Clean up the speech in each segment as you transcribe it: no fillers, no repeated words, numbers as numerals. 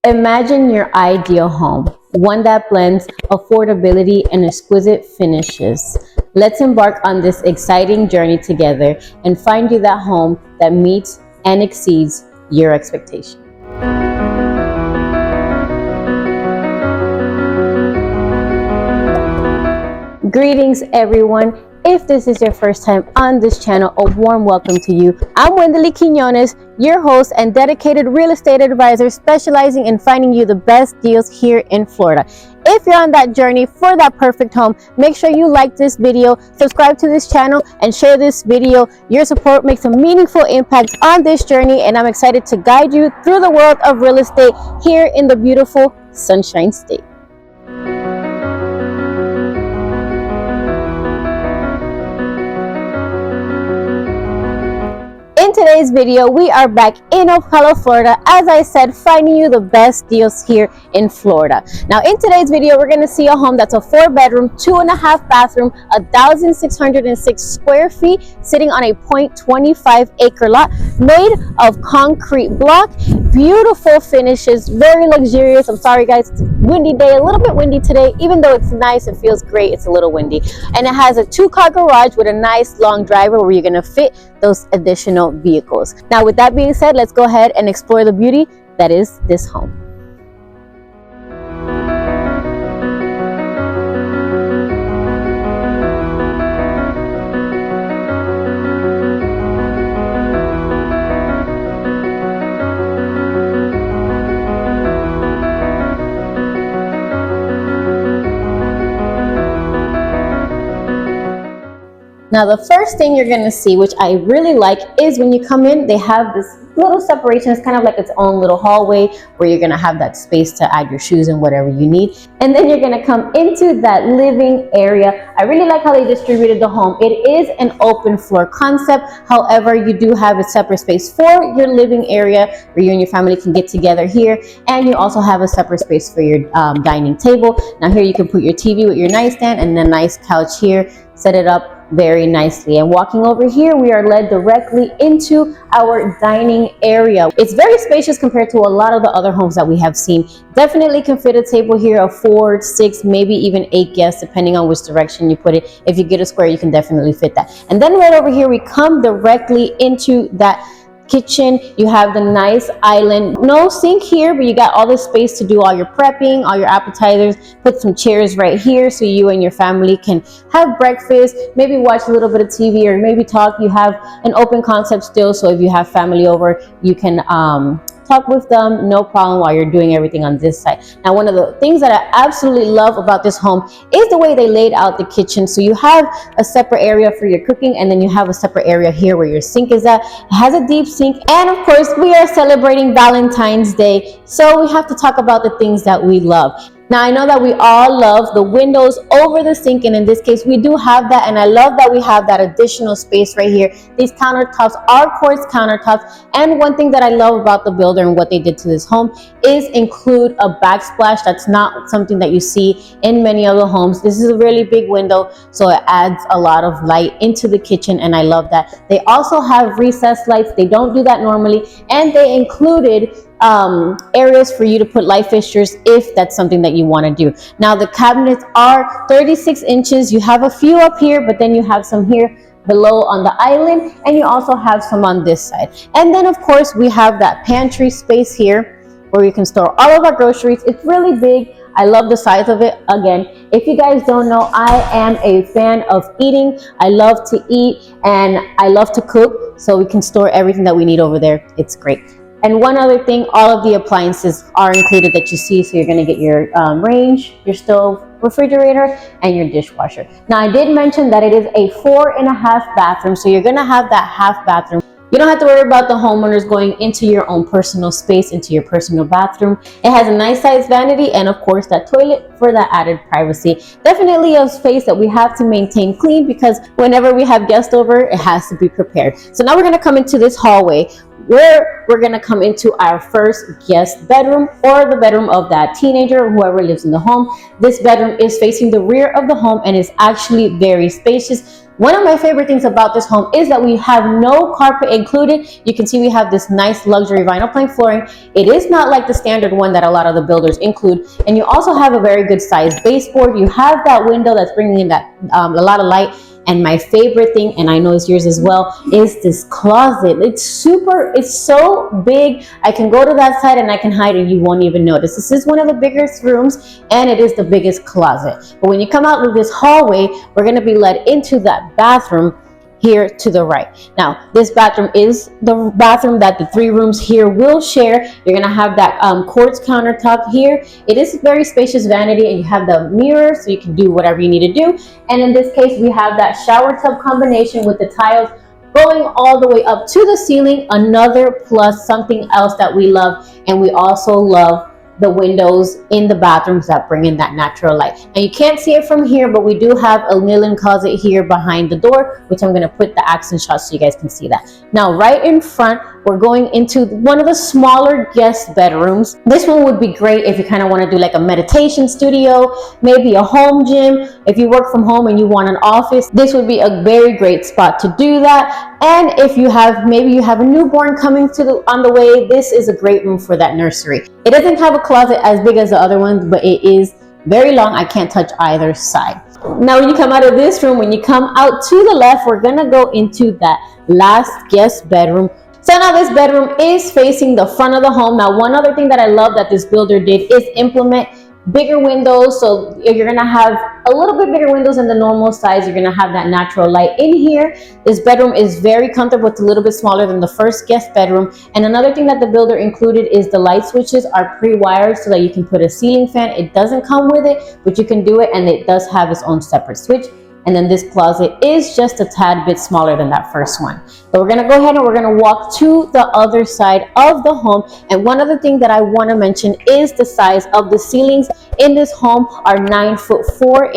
Imagine your ideal home, one that blends affordability and exquisite finishes. Let's embark on this exciting journey together and find you that home that meets and exceeds your expectations. Greetings, everyone. If this is your first time on this channel, a warm welcome to you. I'm Wendoly Quinones, your host and dedicated real estate advisor specializing in finding you the best deals here in Florida. If you're on that journey for that perfect home, make sure you like this video, subscribe to this channel, and share this video. Your support makes a meaningful impact on this journey, and I'm excited to guide you through the world of real estate here in the beautiful Sunshine State. In today's video, we are back in Ocala, Florida. As I said, finding you the best deals here in Florida. Now, in today's video, we're going to see a home that's a 4-bedroom, 2.5 bathroom, 1,606 square feet, sitting on a 0.25 acre lot, made of concrete block. Beautiful finishes, very luxurious. I'm sorry, guys, it's a windy day, a little bit windy today. Even though it's nice, it feels great, it's a little windy. And it has a 2-car garage with a nice long driveway where you're going to fit those additional vehicles. Now, with that being said, let's go ahead and explore the beauty that is this home. Now, the first thing you're going to see, which I really like, is when you come in, they have this little separation. It's kind of like its own little hallway where you're going to have that space to add your shoes and whatever you need. And then you're going to come into that living area. I really like how they distributed the home. It is an open floor concept. However, you do have a separate space for your living area where you and your family can get together here. And you also have a separate space for your dining table. Now, here you can put your TV with your nightstand and a nice couch here. Set it up very nicely. And walking over here, we are led directly into our dining area. It's very spacious compared to a lot of the other homes that we have seen. Definitely can fit a table here of 4, 6, maybe even 8 guests, depending on which direction you put it. If you get a square, you can definitely fit that. And then right over here, we come directly into that kitchen. You have the nice island, no sink here, but you got all the space to do all your prepping, all your appetizers. Put some chairs right here so you and your family can have breakfast, maybe watch a little bit of TV or maybe talk. You have an open concept still, so if you have family over, you can talk with them, no problem, while you're doing everything on this side. Now, one of the things that I absolutely love about this home is the way they laid out the kitchen. So you have a separate area for your cooking, and then you have a separate area here where your sink is at. It has a deep sink, and of course, we are celebrating Valentine's Day, so we have to talk about the things that we love. Now, I know that we all love the windows over the sink, and in this case, we do have that, and I love that we have that additional space right here. These countertops are quartz countertops, and one thing that I love about the builder and what they did to this home is include a backsplash. That's not something that you see in many other homes. This is a really big window, so it adds a lot of light into the kitchen, and I love that. They also have recessed lights. They don't do that normally, and they included areas for you to put light fixtures if that's something that you want to do. Now, the cabinets are 36 inches. You have a few up here, but then you have some here below on the island, and you also have some on this side. And then, of course, we have that pantry space here where we can store all of our groceries. It's really big. I love the size of it. Again, if you guys don't know, I am a fan of eating. I love to eat and I love to cook, so we can store everything that we need over there. It's great. And one other thing, all of the appliances are included that you see. So you're going to get your range, your stove, refrigerator, and your dishwasher. Now, I did mention that it is a 4.5 bathroom. So you're going to have that half bathroom. You don't have to worry about the homeowners going into your own personal space, into your personal bathroom. It has a nice size vanity and of course that toilet for that added privacy. Definitely a space that we have to maintain clean because whenever we have guests over, it has to be prepared. So now we're going to come into this hallway where we're going to come into our first guest bedroom, or the bedroom of that teenager or whoever lives in the home. This bedroom is facing the rear of the home and is actually very spacious. One of my favorite things about this home is that we have no carpet included. You can see we have this nice luxury vinyl plank flooring. It is not like the standard one that a lot of the builders include. And you also have a very good sized baseboard. You have that window that's bringing in that a lot of light. And my favorite thing, and I know it's yours as well, is this closet. It's so big. I can go to that side and I can hide and you won't even notice. This is one of the biggest rooms and it is the biggest closet. But when you come out of this hallway, we're gonna be led into that bathroom here to the right. Now, this bathroom is the bathroom that the 3 rooms here will share. You're gonna have that quartz countertop here. It is very spacious vanity, and you have the mirror so you can do whatever you need to do. And in this case, we have that shower tub combination with the tiles going all the way up to the ceiling. Another plus, something else that we love, and we also love the windows in the bathrooms that bring in that natural light. Now you can't see it from here, but we do have a linen closet here behind the door, which I'm going to put the accent shot so you guys can see that. Now right in front, we're going into one of the smaller guest bedrooms. This one would be great if you kind of want to do like a meditation studio, maybe a home gym. If you work from home and you want an office, this would be a very great spot to do that. And if you have, maybe you have a newborn coming on the way, this is a great room for that nursery. It doesn't have a closet as big as the other ones, but it is very long. I can't touch either side. Now, when you come out of this room, when you come out to the left, we're gonna go into that last guest bedroom. So now this bedroom is facing the front of the home. Now, one other thing that I love that this builder did is implement bigger windows. So you're gonna have a little bit bigger windows than the normal size. You're gonna have that natural light in here. This bedroom is very comfortable. It's a little bit smaller than the first guest bedroom. And another thing that the builder included is the light switches are pre-wired so that you can put a ceiling fan. It doesn't come with it, but you can do it, and it does have its own separate switch. And then this closet is just a tad bit smaller than that first one. So we're gonna go ahead and we're gonna walk to the other side of the home. And one other thing that I wanna mention is the size of the ceilings in this home are 9'4".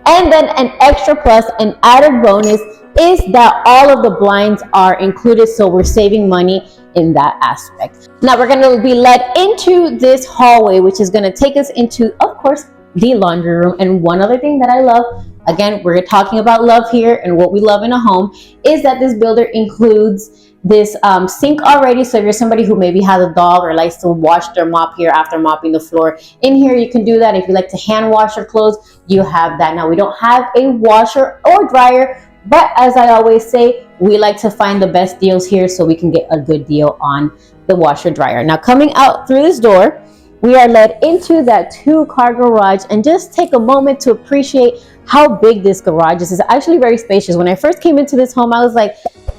And then an extra plus, an added bonus, is that all of the blinds are included. So we're saving money in that aspect. Now we're gonna be led into this hallway, which is gonna take us into, of course, the laundry room. And one other thing that I love, again, we're talking about love here and what we love in a home, is that this builder includes this sink already. So if you're somebody who maybe has a dog or likes to wash their mop here after mopping the floor, in here you can do that. If you like to hand wash your clothes, you have that. Now we don't have a washer or dryer, but as I always say, we like to find the best deals here so we can get a good deal on the washer dryer. Now coming out through this door, we are led into that 2-car garage, and just take a moment to appreciate how big this garage is. It's actually very spacious. When I first came into this home, I was like,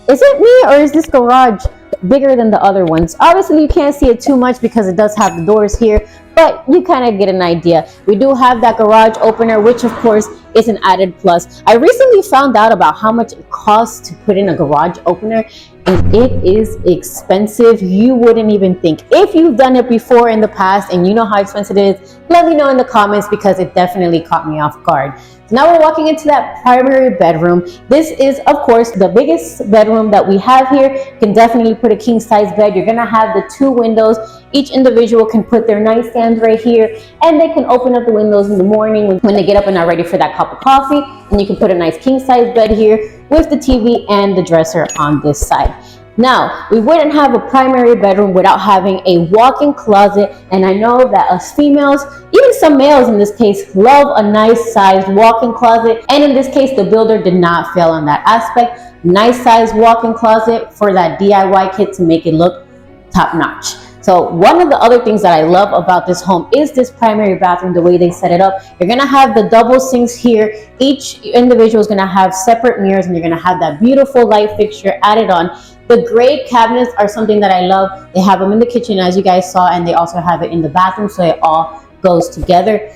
is it me or is this garage bigger than the other ones? Obviously you can't see it too much because it does have the doors here, but you kind of get an idea. We do have that garage opener, which of course is an added plus. I recently found out about how much it costs to put in a garage opener, and it is expensive. You wouldn't even think. If you've done it before in the past and you know how expensive it is, let me know in the comments, because it definitely caught me off guard. So now we're walking into that primary bedroom. This is, of course, the biggest bedroom that we have here. You can definitely put a king size bed. You're gonna have the 2 windows. Each individual can put their nightstands right here, and they can open up the windows in the morning when they get up and are ready for that cup of coffee. And you can put a nice king size bed here with the TV and the dresser on this side. Now, we wouldn't have a primary bedroom without having a walk-in closet, and I know that us females, even some males in this case, love a nice sized walk-in closet, and in this case the builder did not fail on that aspect. Nice sized walk-in closet for that DIY kit to make it look top-notch. So one of the other things that I love about this home is this primary bathroom, the way they set it up. You're gonna have the double sinks here. Each individual is gonna have separate mirrors, and you're gonna have that beautiful light fixture added on. The gray cabinets are something that I love. They have them in the kitchen, as you guys saw, and they also have it in the bathroom, so it all goes together.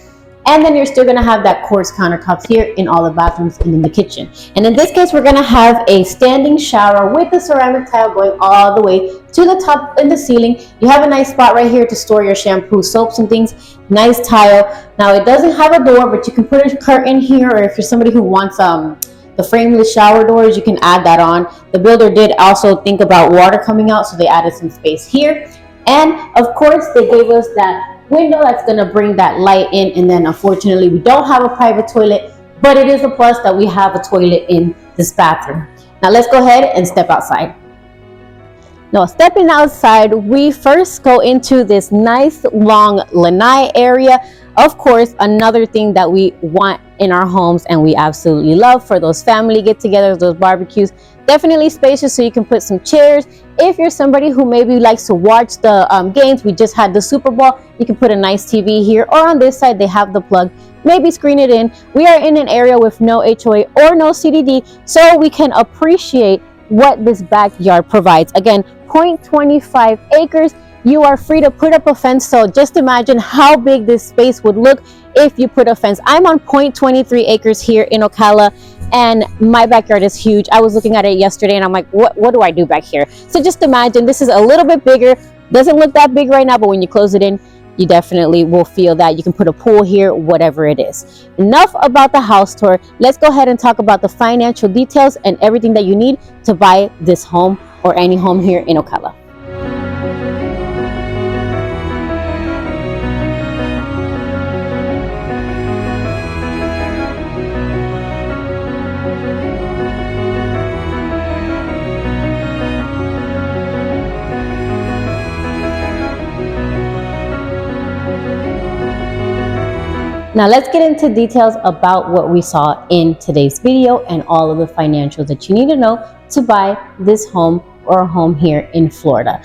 And then you're still gonna have that quartz countertops here in all the bathrooms and in the kitchen. And in this case, we're gonna have a standing shower with the ceramic tile going all the way to the top in the ceiling. You have a nice spot right here to store your shampoo, soaps, and things. Nice tile. Now it doesn't have a door, but you can put a curtain here, or if you're somebody who wants the frameless shower doors, you can add that on. The builder did also think about water coming out, so they added some space here. And of course, they gave us that window that's going to bring that light in. And then unfortunately we don't have a private toilet, but it is a plus that we have a toilet in this bathroom. Now let's go ahead and step outside. Now, stepping outside, we first go into this nice long lanai area. Of course, another thing that we want in our homes and we absolutely love for those family get-togethers, those barbecues, definitely spacious so you can put some chairs. If you're somebody who maybe likes to watch the games, we just had the Super Bowl, you can put a nice TV here, or on this side they have the plug, maybe screen it in. We are in an area with no HOA or no CDD, so we can appreciate what this backyard provides. Again, 0.25 acres. You are free to put up a fence, so just imagine how big this space would look if you put a fence. I'm on 0.23 acres here in Ocala, and my backyard is huge. I was looking at it yesterday and I'm like, what do I do back here? So just imagine this is a little bit bigger. Doesn't look that big right now, but when you close it in, you definitely will feel that. You can put a pool here, whatever it is. Enough about the house tour. Let's go ahead and talk about the financial details and everything that you need to buy this home or any home here in Ocala. Now let's get into details about what we saw in today's video and all of the financials that you need to know to buy this home or a home here in Florida.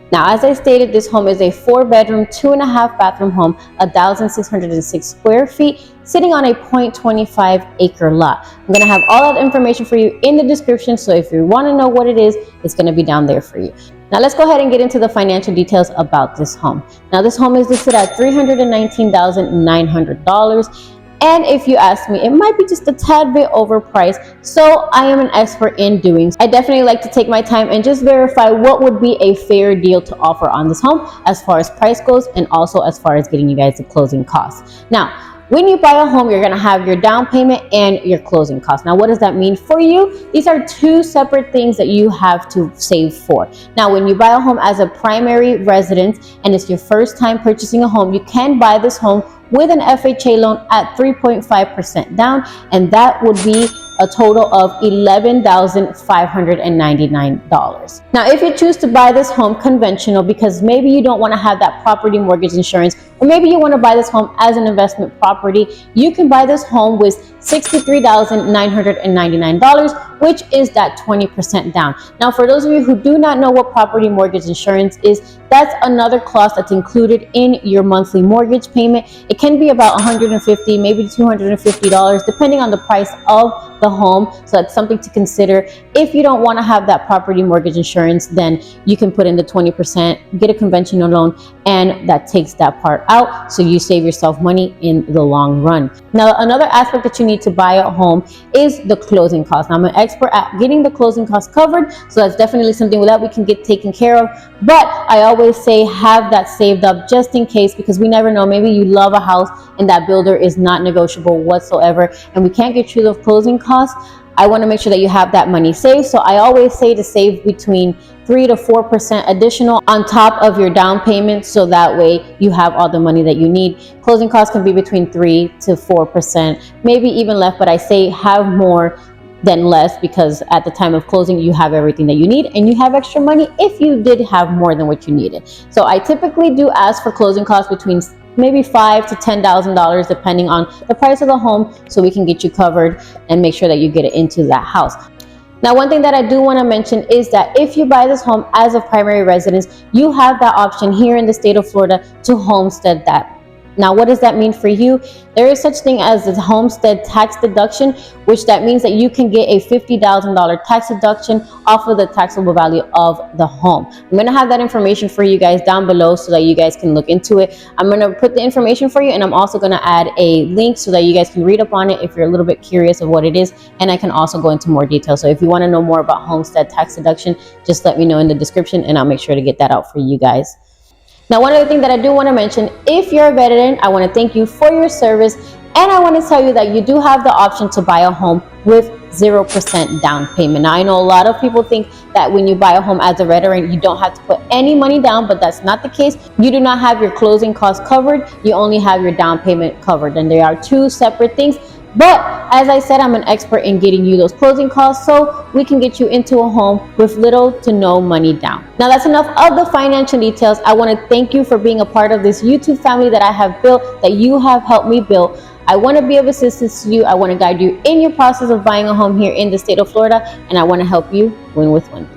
Now, as I stated, this home is a 4-bedroom, 2.5 bathroom home, 1,606 square feet, sitting on a 0.25 acre lot. I'm going to have all that information for you in the description, so if you want to know what it is, it's going to be down there for you. Now let's go ahead and get into the financial details about this home. Now this home is listed at $319,900. And if you ask me, it might be just a tad bit overpriced. So I am an expert in doing so. I definitely like to take my time and just verify what would be a fair deal to offer on this home as far as price goes and also as far as getting you guys the closing costs. Now, when you buy a home, you're going to have your down payment and your closing costs. Now, what does that mean for you? These are two separate things that you have to save for. Now, when you buy a home as a primary residence and it's your first time purchasing a home, you can buy this home with an FHA loan at 3.5% down, and that would be a total of $11,599. Now, if you choose to buy this home conventional because maybe you don't want to have that property mortgage insurance, or maybe you want to buy this home as an investment property, you can buy this home with $63,999, which is that 20% down. Now, for those of you who do not know what property mortgage insurance is, that's another cost that's included in your monthly mortgage payment. It can be about $150, maybe $250, depending on the price of the home. So that's something to consider. If you don't want to have that property mortgage insurance, then you can put in the 20%, get a conventional loan, and that takes that part out. So you save yourself money in the long run. Now, another aspect that you need to buy a home is the closing costs. Now, I'm an expert at getting the closing costs covered. So that's definitely something that we can get taken care of. But I always say have that saved up just in case, because we never know. Maybe you love a house and that builder is not negotiable whatsoever, and we can't get you those closing costs. I want to make sure that you have that money saved. So I always say to save between 3 to 4% additional on top of your down payment, so that way you have all the money that you need. Closing costs can be between 3 to 4%, maybe even less, but I say have more than less, because at the time of closing you have everything that you need and you have extra money if you did have more than what you needed. So I typically do ask for closing costs between maybe $5,000 to $10,000 depending on the price of the home, so we can get you covered and make sure that you get it into that house. Now, one thing that I do want to mention is that if you buy this home as a primary residence, you have that option here in the state of Florida to homestead that. Now, what does that mean for you? There is such thing as the homestead tax deduction, which that means that you can get a $50,000 tax deduction off of the taxable value of the home. I'm going to have that information for you guys down below so that you guys can look into it. I'm going to put the information for you, and I'm also going to add a link so that you guys can read up on it if you're a little bit curious of what it is, and I can also go into more detail. So if you want to know more about homestead tax deduction, just let me know in the description and I'll make sure to get that out for you guys. Now, one other thing that I do want to mention, if you're a veteran, I want to thank you for your service, and I want to tell you that you do have the option to buy a home with 0% down payment. Now, I know a lot of people think that when you buy a home as a veteran, you don't have to put any money down, but that's not the case. You do not have your closing costs covered. You only have your down payment covered, and they are two separate things. But as I said, I'm an expert in getting you those closing costs so we can get you into a home with little to no money down. Now that's enough of the financial details. I want to thank you for being a part of this YouTube family that I have built, that you have helped me build. I want to be of assistance to you. I want to guide you in your process of buying a home here in the state of Florida, and I want to help you win with Wendoly.